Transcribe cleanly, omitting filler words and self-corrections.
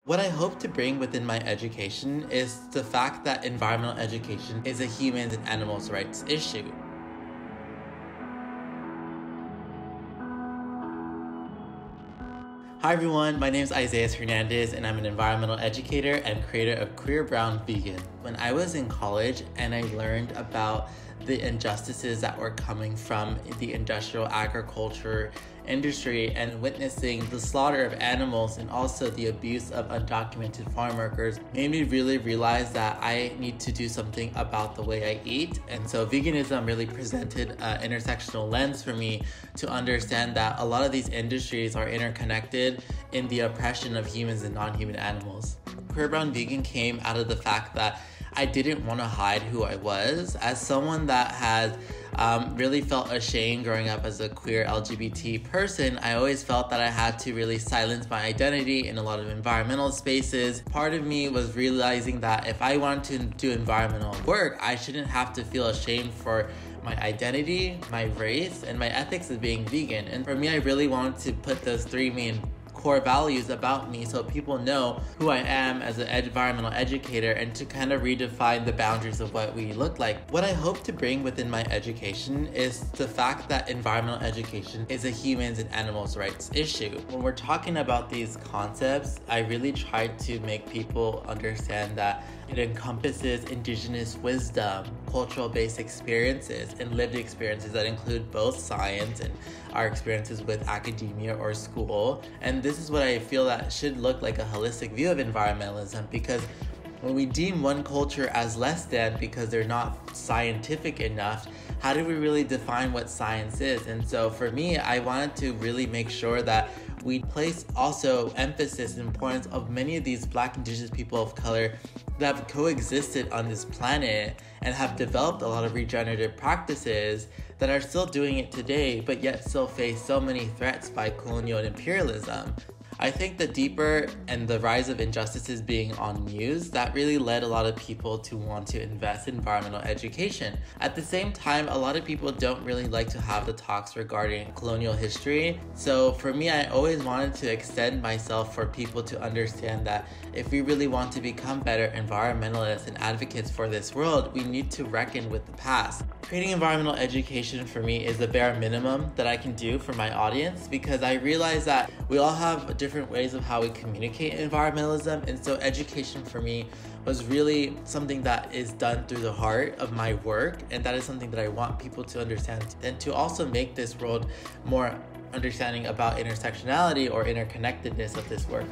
What I hope to bring within my education is the fact that environmental education is a humans and animals' rights issue. Hi everyone, my name is Isaias Hernandez and I'm an environmental educator and creator of Queer Brown Vegan. When I was in college and I learned about the injustices that were coming from the industrial agriculture industry and witnessing the slaughter of animals and also the abuse of undocumented farm workers, made me really realize that I need to do something about the way I eat. And so veganism really presented an intersectional lens for me to understand that a lot of these industries are interconnected in the oppression of humans and non-human animals. Queer Brown Vegan came out of the fact that I didn't want to hide who I was. As someone that has really felt ashamed growing up as a queer LGBT person, I always felt that I had to really silence my identity in a lot of environmental spaces. Part of me was realizing that if I wanted to do environmental work, I shouldn't have to feel ashamed for my identity, my race, and my ethics of being vegan. And for me, I really wanted to put those three main core values about me so people know who I am as an environmental educator and to kind of redefine the boundaries of what we look like. What I hope to bring within my education is the fact that environmental education is a humans and animals' rights issue. When we're talking about these concepts, I really try to make people understand that it encompasses indigenous wisdom, cultural-based experiences, and lived experiences that include both science and our experiences with academia or school. And this is what I feel that should look like a holistic view of environmentalism, because when we deem one culture as less than because they're not scientific enough, how do we really define what science is? And so for me, I wanted to really make sure that we place also emphasis and importance of many of these Black, Indigenous people of color that have coexisted on this planet and have developed a lot of regenerative practices that are still doing it today, but yet still face so many threats by colonial and imperialism. I think the deeper and the rise of injustices being on news, that really led a lot of people to want to invest in environmental education. At the same time, a lot of people don't really like to have the talks regarding colonial history. So for me, I always wanted to extend myself for people to understand that if we really want to become better environmentalists and advocates for this world, we need to reckon with the past. Creating environmental education for me is the bare minimum that I can do for my audience, because I realize that we all have different ways of how we communicate environmentalism, and so education for me was really something that is done through the heart of my work, and that is something that I want people to understand and to also make this world more understanding about intersectionality or interconnectedness of this work.